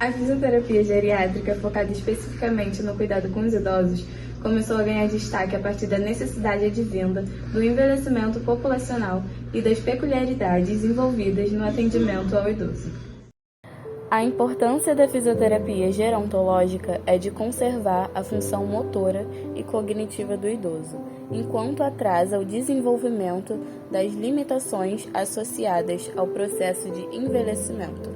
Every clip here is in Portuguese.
A fisioterapia geriátrica, focada especificamente no cuidado com os idosos, começou a ganhar destaque a partir da necessidade advinda do envelhecimento populacional e das peculiaridades envolvidas no atendimento ao idoso. A importância da fisioterapia gerontológica é de conservar a função motora e cognitiva do idoso, enquanto atrasa o desenvolvimento das limitações associadas ao processo de envelhecimento,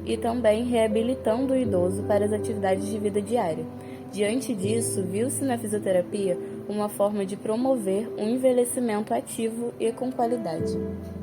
e também reabilitando o idoso para as atividades de vida diária. Diante disso, viu-se na fisioterapia uma forma de promover um envelhecimento ativo e com qualidade.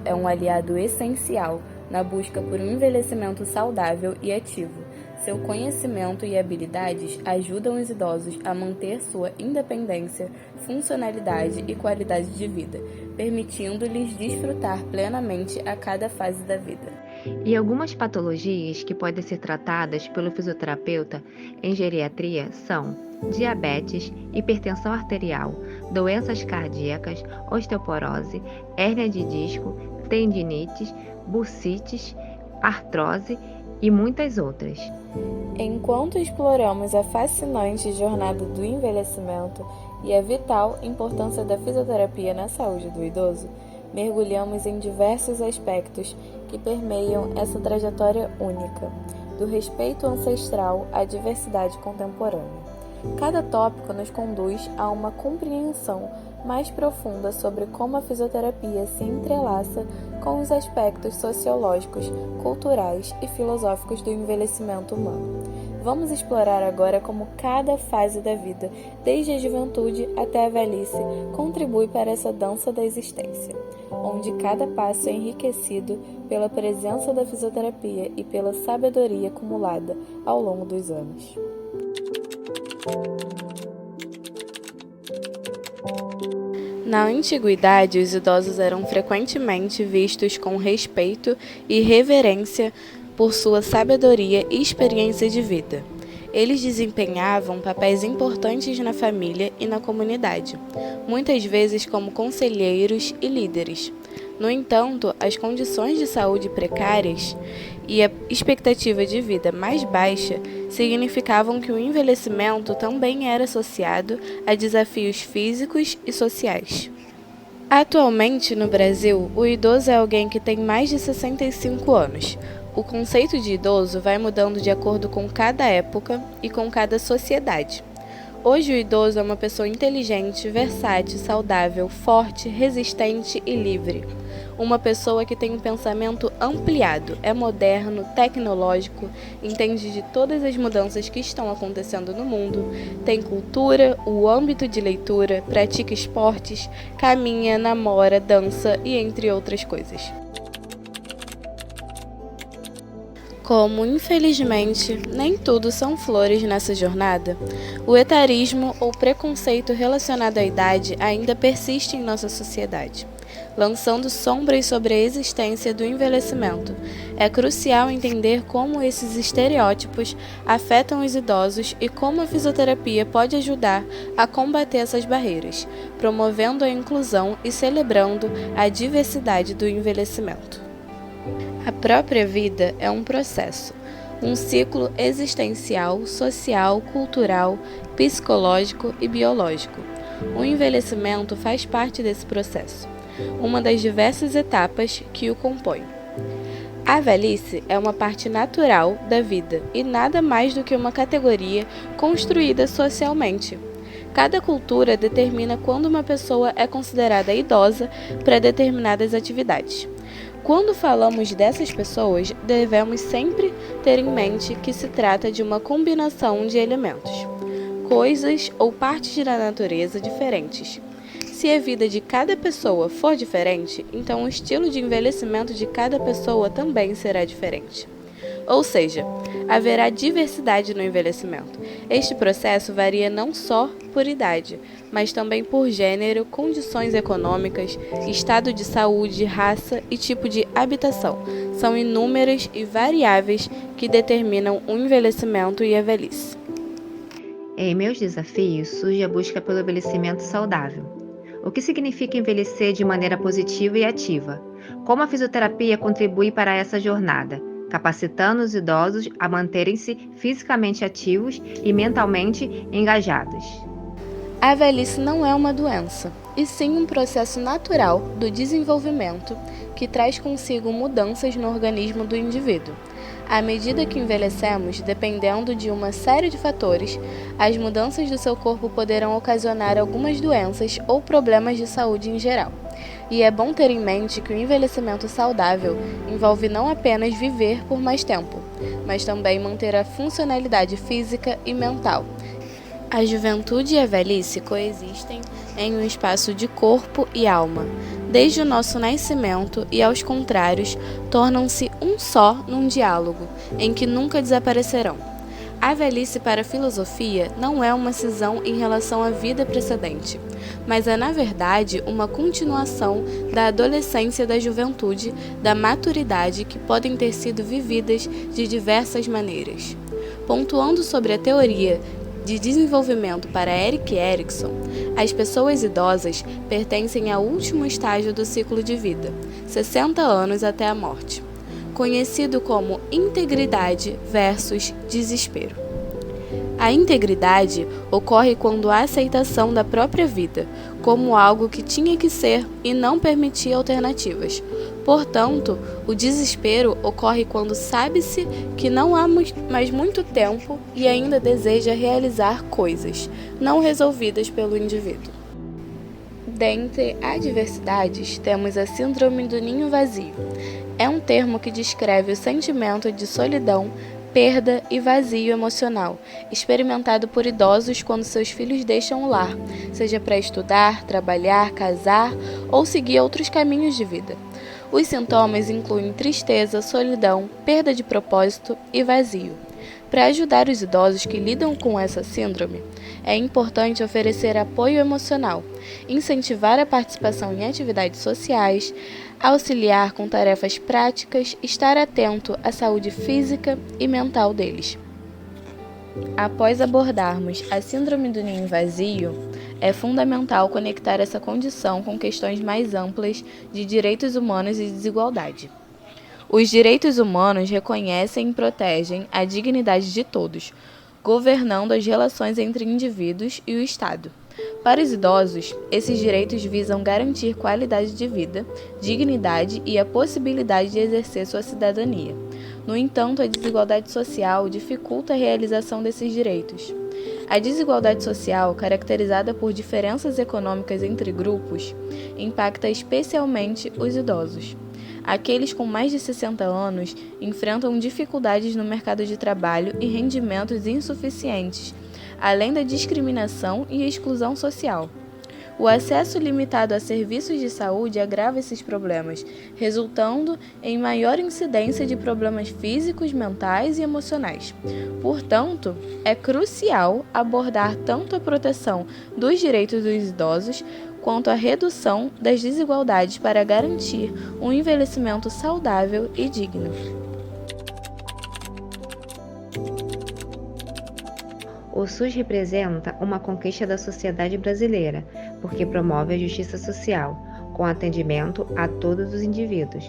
É um aliado essencial na busca por um envelhecimento saudável e ativo. Seu conhecimento e habilidades ajudam os idosos a manter sua independência, funcionalidade e qualidade de vida, permitindo-lhes desfrutar plenamente a cada fase da vida. E algumas patologias que podem ser tratadas pelo fisioterapeuta em geriatria são diabetes, hipertensão arterial, doenças cardíacas, osteoporose, hérnia de disco, tendinites, bursites, artrose e muitas outras. Enquanto exploramos a fascinante jornada do envelhecimento e a vital importância da fisioterapia na saúde do idoso, mergulhamos em diversos aspectos que permeiam essa trajetória única, do respeito ancestral à diversidade contemporânea. Cada tópico nos conduz a uma compreensão mais profunda sobre como a fisioterapia se entrelaça com os aspectos sociológicos, culturais e filosóficos do envelhecimento humano. Vamos explorar agora como cada fase da vida, desde a juventude até a velhice, contribui para essa dança da existência, onde cada passo é enriquecido pela presença da fisioterapia e pela sabedoria acumulada ao longo dos anos. Na antiguidade, os idosos eram frequentemente vistos com respeito e reverência por sua sabedoria e experiência de vida. Eles desempenhavam papéis importantes na família e na comunidade, muitas vezes como conselheiros e líderes. No entanto, as condições de saúde precárias e a expectativa de vida mais baixa significavam que o envelhecimento também era associado a desafios físicos e sociais. Atualmente, no Brasil, o idoso é alguém que tem mais de 65 anos. O conceito de idoso vai mudando de acordo com cada época e com cada sociedade. Hoje, o idoso é uma pessoa inteligente, versátil, saudável, forte, resistente e livre. Uma pessoa que tem um pensamento ampliado, é moderno, tecnológico, entende de todas as mudanças que estão acontecendo no mundo, tem cultura, o âmbito de leitura, pratica esportes, caminha, namora, dança e entre outras coisas. Como, infelizmente, nem tudo são flores nessa jornada, o etarismo ou preconceito relacionado à idade ainda persiste em nossa sociedade, lançando sombras sobre a existência do envelhecimento. É crucial entender como esses estereótipos afetam os idosos e como a fisioterapia pode ajudar a combater essas barreiras, promovendo a inclusão e celebrando a diversidade do envelhecimento. A própria vida é um processo, um ciclo existencial, social, cultural, psicológico e biológico. O envelhecimento faz parte desse processo, uma das diversas etapas que o compõem. A velhice é uma parte natural da vida e nada mais do que uma categoria construída socialmente. Cada cultura determina quando uma pessoa é considerada idosa para determinadas atividades. Quando falamos dessas pessoas, devemos sempre ter em mente que se trata de uma combinação de elementos, coisas ou partes da natureza diferentes. Se a vida de cada pessoa for diferente, então o estilo de envelhecimento de cada pessoa também será diferente. Ou seja, haverá diversidade no envelhecimento. Este processo varia não só por idade, mas também por gênero, condições econômicas, estado de saúde, raça e tipo de habitação. São inúmeras e variáveis que determinam o envelhecimento e a velhice. Em meus desafios surge a busca pelo envelhecimento saudável. O que significa envelhecer de maneira positiva e ativa? Como a fisioterapia contribui para essa jornada? capacitando os idosos a manterem-se fisicamente ativos e mentalmente engajados. A velhice não é uma doença, e sim um processo natural do desenvolvimento que traz consigo mudanças no organismo do indivíduo. À medida que envelhecemos, dependendo de uma série de fatores, as mudanças do seu corpo poderão ocasionar algumas doenças ou problemas de saúde em geral. E é bom ter em mente que o envelhecimento saudável envolve não apenas viver por mais tempo, mas também manter a funcionalidade física e mental. A juventude e a velhice coexistem em um espaço de corpo e alma. Desde o nosso nascimento e, aos contrários, tornam-se um só num diálogo, em que nunca desaparecerão. A velhice para a filosofia não é uma cisão em relação à vida precedente, mas é, na verdade, uma continuação da adolescência e da juventude, da maturidade que podem ter sido vividas de diversas maneiras. Pontuando sobre a teoria de desenvolvimento para Erik Erikson, as pessoas idosas pertencem ao último estágio do ciclo de vida, 60 anos até a morte, conhecido como integridade versus desespero. A integridade ocorre quando há aceitação da própria vida, como algo que tinha que ser e não permitia alternativas. Portanto, o desespero ocorre quando sabe-se que não há mais muito tempo e ainda deseja realizar coisas não resolvidas pelo indivíduo. Dentre adversidades, temos a síndrome do ninho vazio. É um termo que descreve o sentimento de solidão, perda e vazio emocional, experimentado por idosos quando seus filhos deixam o lar, seja para estudar, trabalhar, casar ou seguir outros caminhos de vida. Os sintomas incluem tristeza, solidão, perda de propósito e vazio. Para ajudar os idosos que lidam com essa síndrome, é importante oferecer apoio emocional, incentivar a participação em atividades sociais, auxiliar com tarefas práticas, estar atento à saúde física e mental deles. Após abordarmos a síndrome do ninho vazio, é fundamental conectar essa condição com questões mais amplas de direitos humanos e desigualdade. Os direitos humanos reconhecem e protegem a dignidade de todos, governando as relações entre indivíduos e o Estado. Para os idosos, esses direitos visam garantir qualidade de vida, dignidade e a possibilidade de exercer sua cidadania. No entanto, a desigualdade social dificulta a realização desses direitos. A desigualdade social, caracterizada por diferenças econômicas entre grupos, impacta especialmente os idosos. Aqueles com mais de 60 anos enfrentam dificuldades no mercado de trabalho e rendimentos insuficientes, além da discriminação e exclusão social. O acesso limitado a serviços de saúde agrava esses problemas, resultando em maior incidência de problemas físicos, mentais e emocionais. Portanto, é crucial abordar tanto a proteção dos direitos dos idosos quanto a redução das desigualdades para garantir um envelhecimento saudável e digno. O SUS representa uma conquista da sociedade brasileira, porque promove a justiça social, com atendimento a todos os indivíduos.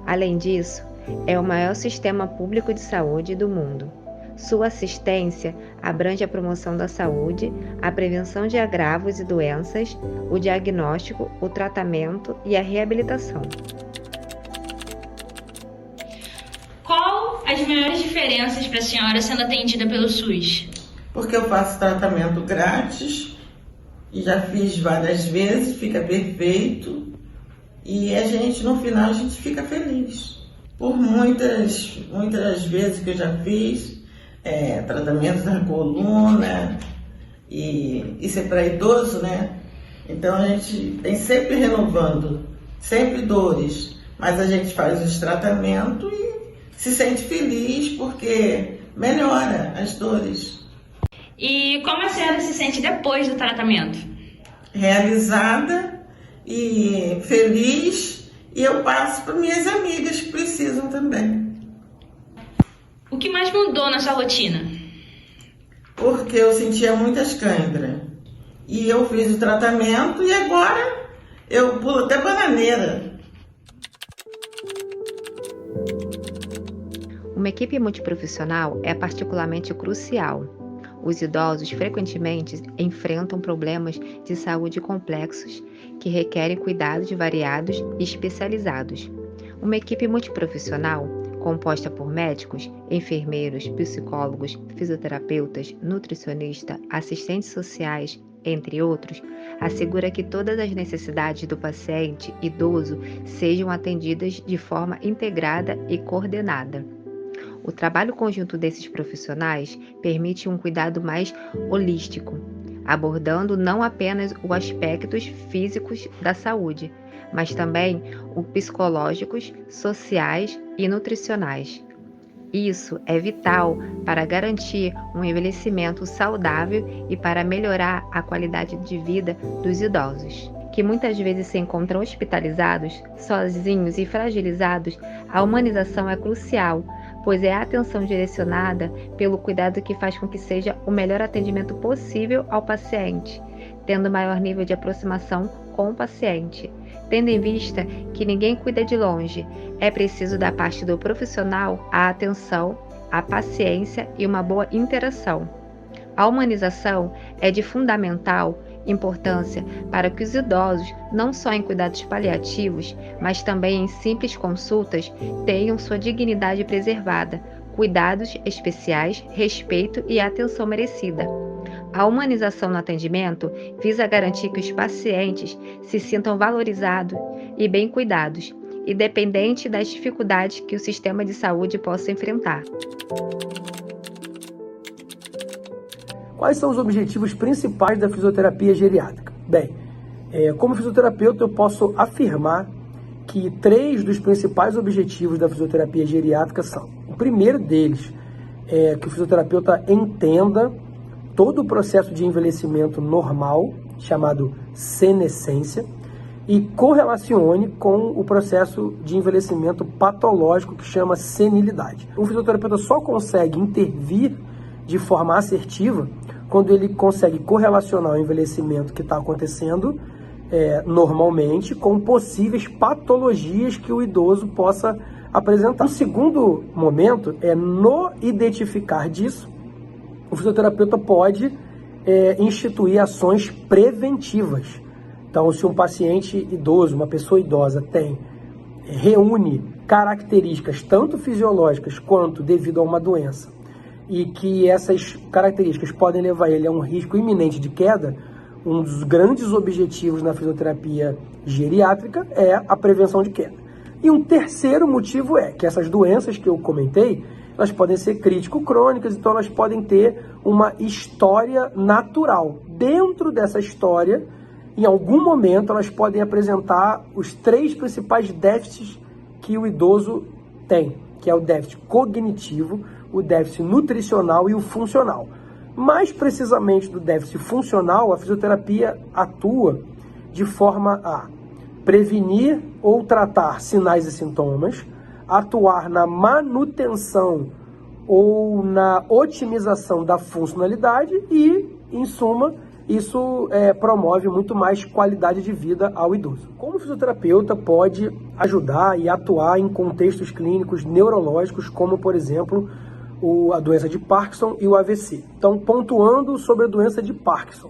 Além disso, é o maior sistema público de saúde do mundo. Sua assistência abrange a promoção da saúde, a prevenção de agravos e doenças, o diagnóstico, o tratamento e a reabilitação. Qual as maiores diferenças para a senhora sendo atendida pelo SUS? Porque eu faço tratamento grátis e já fiz várias vezes, fica perfeito e no final a gente fica feliz. Por muitas vezes que eu já fiz tratamento da coluna e isso é para idoso, né? Então a gente tem sempre renovando, sempre dores, mas a gente faz os tratamentos e se sente feliz porque melhora as dores. E como a senhora se sente depois do tratamento? Realizada e feliz, e eu passo para minhas amigas que precisam também. O que mais mudou na sua rotina? Porque eu sentia muitas câimbras. E eu fiz o tratamento e agora eu pulo até bananeira. Uma equipe multiprofissional é particularmente crucial. Os idosos frequentemente enfrentam problemas de saúde complexos que requerem cuidados variados e especializados. Uma equipe multiprofissional, composta por médicos, enfermeiros, psicólogos, fisioterapeutas, nutricionistas, assistentes sociais, entre outros, assegura que todas as necessidades do paciente idoso sejam atendidas de forma integrada e coordenada. O trabalho conjunto desses profissionais permite um cuidado mais holístico, abordando não apenas os aspectos físicos da saúde, mas também os psicológicos, sociais e nutricionais. Isso é vital para garantir um envelhecimento saudável e para melhorar a qualidade de vida dos idosos, que muitas vezes se encontram hospitalizados, sozinhos e fragilizados. A humanização é crucial, pois é a atenção direcionada pelo cuidado que faz com que seja o melhor atendimento possível ao paciente, tendo maior nível de aproximação com o paciente. Tendo em vista que ninguém cuida de longe, é preciso da parte do profissional a atenção, a paciência e uma boa interação. A humanização é de fundamental importância para que os idosos, não só em cuidados paliativos, mas também em simples consultas, tenham sua dignidade preservada, cuidados especiais, respeito e atenção merecida. A humanização no atendimento visa garantir que os pacientes se sintam valorizados e bem cuidados, independente das dificuldades que o sistema de saúde possa enfrentar. Quais são os objetivos principais da fisioterapia geriátrica? Bem, como fisioterapeuta eu posso afirmar que 3 dos principais objetivos da fisioterapia geriátrica são: o primeiro deles é que o fisioterapeuta entenda todo o processo de envelhecimento normal, chamado senescência, e correlacione com o processo de envelhecimento patológico, que chama senilidade. O fisioterapeuta só consegue intervir de forma assertiva quando ele consegue correlacionar o envelhecimento que está acontecendo normalmente com possíveis patologias que o idoso possa apresentar. O segundo momento é, no identificar disso, o fisioterapeuta pode instituir ações preventivas. Então, se um paciente idoso, uma pessoa idosa, reúne características tanto fisiológicas quanto devido a uma doença, e que essas características podem levar ele a um risco iminente de queda, um dos grandes objetivos na fisioterapia geriátrica é a prevenção de queda. E um terceiro motivo é que essas doenças que eu comentei, elas podem ser crítico-crônicas, então elas podem ter uma história natural. Dentro dessa história, em algum momento, elas podem apresentar os 3 principais déficits que o idoso tem, que é o déficit cognitivo, o déficit nutricional e o funcional. Mais precisamente do déficit funcional, a fisioterapia atua de forma a prevenir ou tratar sinais e sintomas, atuar na manutenção ou na otimização da funcionalidade e, em suma, isso promove muito mais qualidade de vida ao idoso. Como o fisioterapeuta pode ajudar e atuar em contextos clínicos neurológicos, como, por exemplo, a doença de Parkinson e o AVC. Então, pontuando sobre a doença de Parkinson.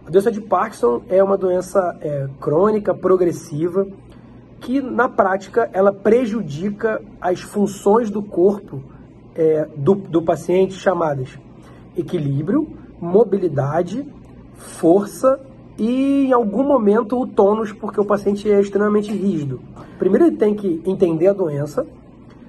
A doença de Parkinson é uma doença crônica, progressiva, que na prática ela prejudica as funções do corpo do paciente, chamadas equilíbrio, mobilidade, força e em algum momento o tônus, porque o paciente é extremamente rígido. Primeiro ele tem que entender a doença,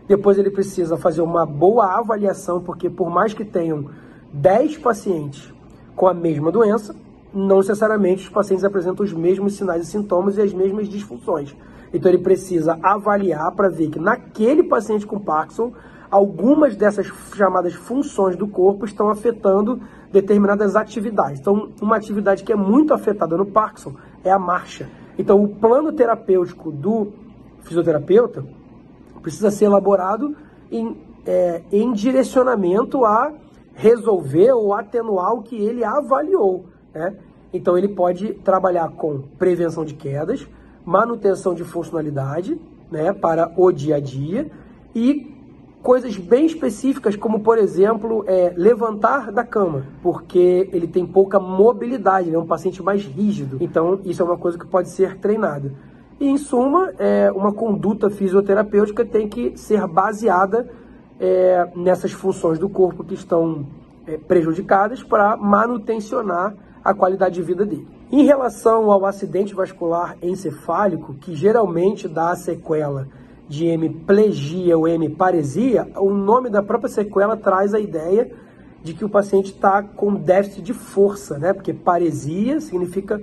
depois ele precisa fazer uma boa avaliação, porque por mais que tenham 10 pacientes com a mesma doença, não necessariamente os pacientes apresentam os mesmos sinais e sintomas e as mesmas disfunções. Então ele precisa avaliar para ver que naquele paciente com Parkinson, algumas dessas chamadas funções do corpo estão afetando determinadas atividades. Então, uma atividade que é muito afetada no Parkinson é a marcha. Então, o plano terapêutico do fisioterapeuta precisa ser elaborado em direcionamento a resolver ou atenuar o que ele avaliou, né? Então, ele pode trabalhar com prevenção de quedas, manutenção de funcionalidade, né, para o dia a dia e coisas bem específicas, como, por exemplo, levantar da cama, porque ele tem pouca mobilidade, ele é um paciente mais rígido. Então, isso é uma coisa que pode ser treinada. E, em suma, uma conduta fisioterapêutica tem que ser baseada nessas funções do corpo que estão prejudicadas para manutencionar a qualidade de vida dele. Em relação ao acidente vascular encefálico, que geralmente dá a sequela de hemiplegia ou hemiparesia, o nome da própria sequela traz a ideia de que o paciente está com déficit de força, né? Porque paresia significa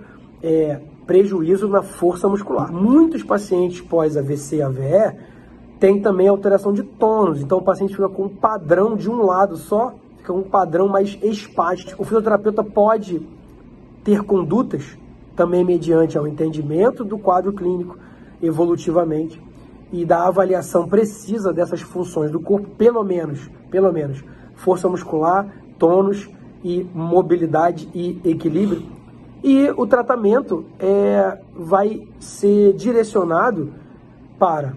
prejuízo na força muscular. Muitos pacientes pós-AVC e AVE têm também alteração de tônus, então o paciente fica com um padrão de um lado só, fica um padrão mais espástico. O fisioterapeuta pode ter condutas também mediante ao entendimento do quadro clínico evolutivamente e da avaliação precisa dessas funções do corpo, pelo menos força muscular, tônus e mobilidade e equilíbrio. E o tratamento vai ser direcionado para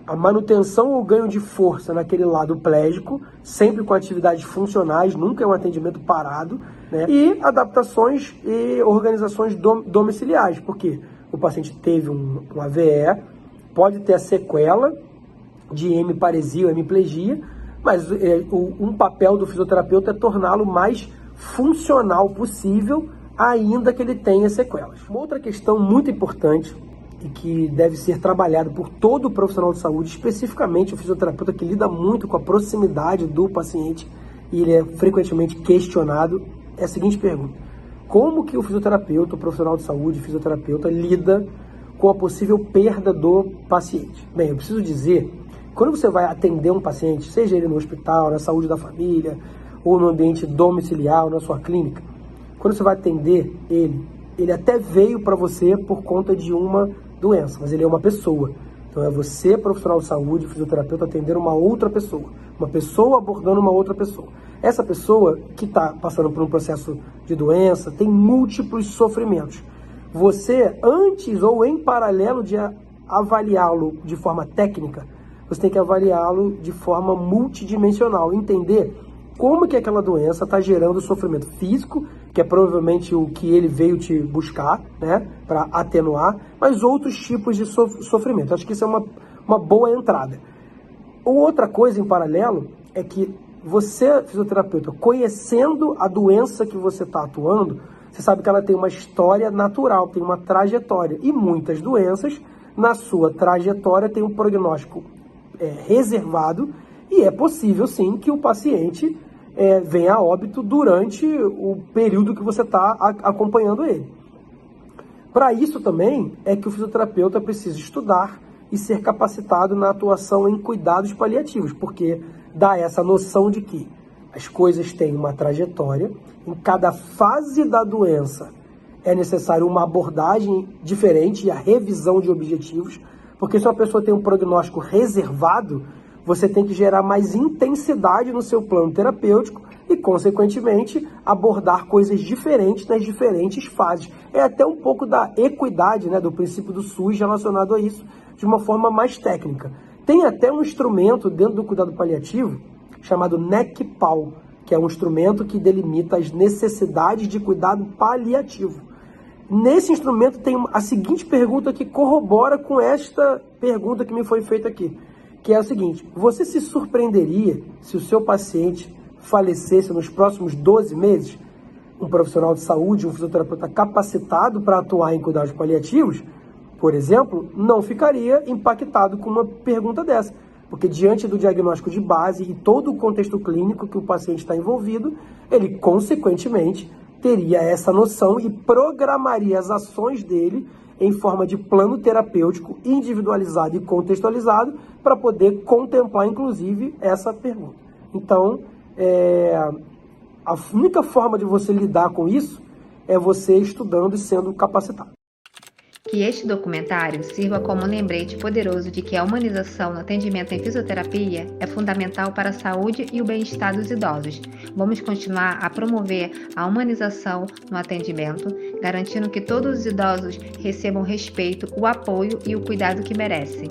a manutenção ou ganho de força naquele lado plégico, sempre com atividades funcionais, nunca é um atendimento parado, né? E adaptações e organizações domiciliares, porque o paciente teve um AVE, pode ter a sequela de hemiparesia ou hemiplegia, mas um papel do fisioterapeuta é torná-lo mais funcional possível, ainda que ele tenha sequelas. Uma outra questão muito importante e que deve ser trabalhado por todo profissional de saúde, especificamente o fisioterapeuta que lida muito com a proximidade do paciente e ele é frequentemente questionado, é a seguinte pergunta: como que o fisioterapeuta, o profissional de saúde, o fisioterapeuta lida com a possível perda do paciente? Bem, eu preciso dizer, quando você vai atender um paciente, seja ele no hospital, na saúde da família, ou no ambiente domiciliar, ou na sua clínica, quando você vai atender ele até veio para você por conta de uma doença, mas ele é uma pessoa. Então é você, profissional de saúde, fisioterapeuta, atender uma outra pessoa. Uma pessoa abordando uma outra pessoa. Essa pessoa que está passando por um processo de doença tem múltiplos sofrimentos. Você, antes ou em paralelo de avaliá-lo de forma técnica, você tem que avaliá-lo de forma multidimensional, entender como que aquela doença está gerando sofrimento físico, que é provavelmente o que ele veio te buscar, né, para atenuar, mas outros tipos de sofrimento. Acho que isso é uma boa entrada. Outra coisa em paralelo é que você, fisioterapeuta, conhecendo a doença que você está atuando, você sabe que ela tem uma história natural, tem uma trajetória. E muitas doenças, na sua trajetória, tem um prognóstico reservado e é possível, sim, que o paciente venha a óbito durante o período que você está acompanhando ele. Para isso também é que o fisioterapeuta precisa estudar e ser capacitado na atuação em cuidados paliativos, porque dá essa noção de que as coisas têm uma trajetória, em cada fase da doença é necessário uma abordagem diferente e a revisão de objetivos, porque se uma pessoa tem um prognóstico reservado, você tem que gerar mais intensidade no seu plano terapêutico e, consequentemente, abordar coisas diferentes nas diferentes fases. É até um pouco da equidade, né, do princípio do SUS relacionado a isso, de uma forma mais técnica. Tem até um instrumento dentro do cuidado paliativo chamado NEC-PAL, que é um instrumento que delimita as necessidades de cuidado paliativo. Nesse instrumento tem a seguinte pergunta que corrobora com esta pergunta que me foi feita aqui, que é o seguinte: você se surpreenderia se o seu paciente falecesse nos próximos 12 meses? Um profissional de saúde, um fisioterapeuta capacitado para atuar em cuidados paliativos, por exemplo, não ficaria impactado com uma pergunta dessa, porque diante do diagnóstico de base e todo o contexto clínico que o paciente está envolvido, ele, consequentemente, teria essa noção e programaria as ações dele em forma de plano terapêutico individualizado e contextualizado para poder contemplar, inclusive, essa pergunta. Então, a única forma de você lidar com isso é você estudando e sendo capacitado. Que este documentário sirva como um lembrete poderoso de que a humanização no atendimento em fisioterapia é fundamental para a saúde e o bem-estar dos idosos. Vamos continuar a promover a humanização no atendimento, garantindo que todos os idosos recebam respeito, o apoio e o cuidado que merecem.